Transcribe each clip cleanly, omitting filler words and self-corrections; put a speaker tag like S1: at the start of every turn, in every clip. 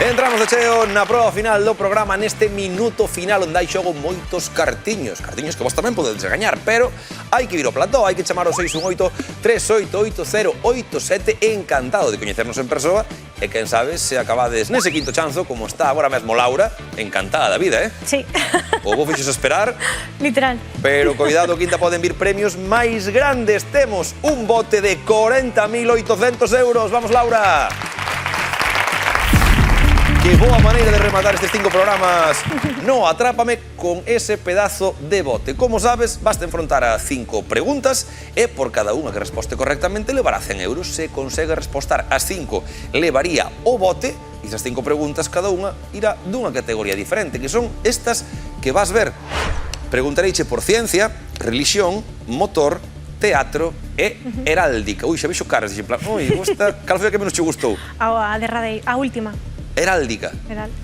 S1: Entramos de cheo na proba final do programa neste minuto final onde hai xogo moitos cartiños que vos tamén podedes gañar, pero hai que vir ao plató, hai que chamar ao 618-388087. Encantado de coñecernos en persoa e quen sabe se acabades nese quinto chanzo como está agora mesmo Laura, encantada da vida, eh?
S2: Sí.
S1: O vos fixos esperar.
S2: Literal.
S1: Pero cuidado, quinta poden vir premios máis grandes. Temos un bote de 40.800 euros. Vamos, Laura. Que boa maneira de rematar estes 5 programas. No, atrápame con ese pedazo de bote. Como sabes, basta enfrontar a 5 preguntas e por cada unha que resposte correctamente levará 100 euros. Se consegue respostar as 5, levaría o bote. E esas 5 preguntas, cada unha irá dunha categoría diferente, que son estas que vas ver. Preguntareiche por ciencia, religión, motor, teatro e heráldica. Ui, xa vexo caras, en plan, ui, gusta... Cal foi a que menos che gustou?
S2: A derradeira, a última.
S1: Heráldica.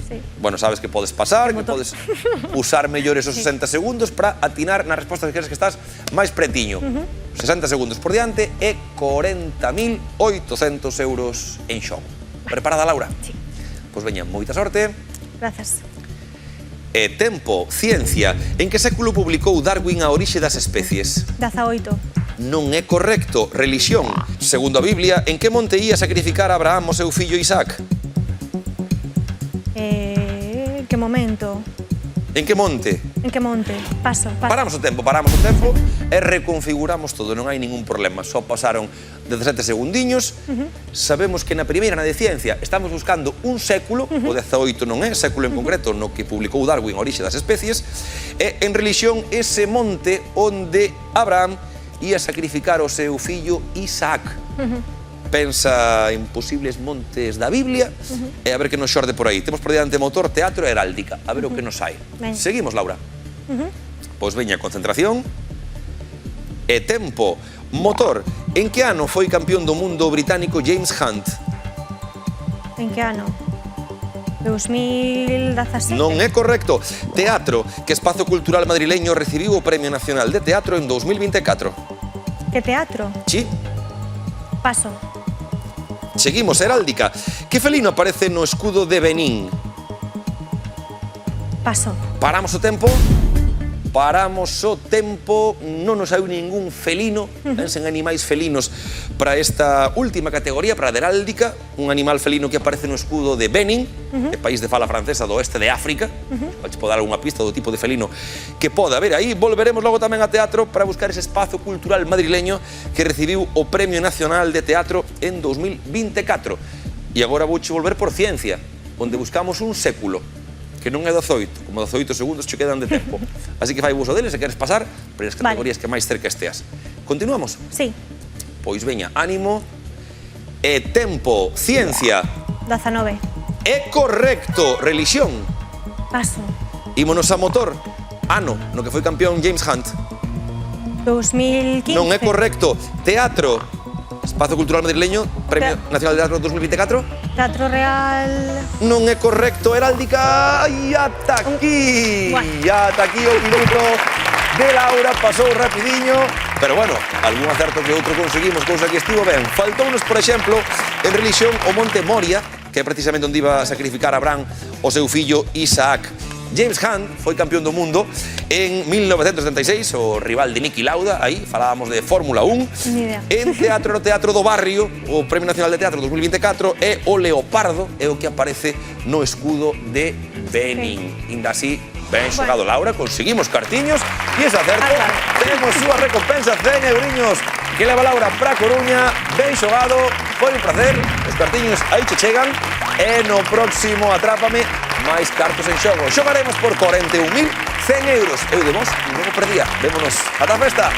S2: Sí.
S1: Bueno, sabes que podes pasar, que podes usar mellor esos 60 segundos para atinar na resposta que queres que estás máis pretiño. 60 segundos por diante e 40.800 euros en xogo. Preparada, Laura?
S2: Sí.
S1: Pois veña, moita sorte.
S2: Grazas.
S1: E tempo, ciencia. En que século publicou Darwin A orixe das especies?
S2: 18.
S1: Non é correcto. Religión. Segundo a Biblia, en que monte ía sacrificar a Abraham o seu fillo Isaac?
S2: En que momento?
S1: En que monte?
S2: En que monte? Paso.
S1: Paramos o tempo e reconfiguramos todo, non hai ningún problema. Só pasaron 17 segundiños. Sabemos que na primeira, na de ciencia, estamos buscando un século, o 18 non é, século en concreto, no que publicou Darwin A orixe das especies, e en religión ese monte onde Abraham ia sacrificar o seu fillo Isaac. Pensa en posibles montes da Biblia e a ver que nos xorde por aí. Temos por diante motor, teatro e heráldica. A ver o que nos hai. Seguimos, Laura. Pois veña, concentración. E tempo. Motor. En que ano foi campeón do mundo británico James Hunt?
S2: En que ano? 2017.
S1: Non é correcto. Teatro. Que espazo cultural madrileño recibiu o Premio Nacional de Teatro en 2024?
S2: Que teatro?
S1: Sí.
S2: Paso.
S1: Seguimos, heráldica. Que felino aparece no escudo de Benín?
S2: Paso.
S1: Paramos o tempo. Paramos o tempo. Non nos hai ningún felino. Pensen animais felinos para esta última categoría, para a de heráldica. Un animal felino que aparece no escudo de Benín, país de fala francesa do oeste de África. Vais poder dar algunha pista do tipo de felino que pode haber aí. Volveremos logo tamén a teatro para buscar ese espazo cultural madrileño que recibiu o Premio Nacional de Teatro en 2024. E agora vouche volver por ciencia, onde buscamos un século, que non é 18, como 18 segundos che quedan de tempo. Así que fai uso deles se queres pasar por as categorías que máis cerca esteas. Continuamos?
S2: Sí.
S1: Pois veña, ánimo e tempo. Ciencia.
S2: 19.
S1: É correcto. Religión.
S2: Paso.
S1: Ímonos a motor. Ano no que foi campeón James Hunt.
S2: 2015.
S1: Non é correcto. Teatro. Espazo Cultural Madrileño, Premio Nacional de Teatro 2024.
S2: Teatro Real.
S1: Non é correcto. Heráldica. E ata aquí. E ata aquí o minuto de Laura. Pasou rapidiño. Pero bueno, algún acerto que outro conseguimos, cousa que estivo ben. Faltounos, por exemplo, en religión, o Monte Moria, que é precisamente onde iba a sacrificar Abraham o seu fillo Isaac. James Hunt foi campeón do mundo en 1976, o rival de Niki Lauda, aí falábamos de Fórmula 1.
S2: Ni idea.
S1: En teatro, no Teatro do Barrio, o Premio Nacional de Teatro 2024 é o leopardo, é o que aparece no escudo de Benín. Inda así, ben xogado, Laura, conseguimos cartiños e ese acerto, temos súa recompensa, 100 euriños que leva Laura pra Coruña. Ben xogado, foi un placer, os cartiños aí che chegan e no próximo Atrápame máis cartos en xogo. Xogaremos por 41.100 euros. Eu de vos non o perdía. Vémonos. Ata a festa.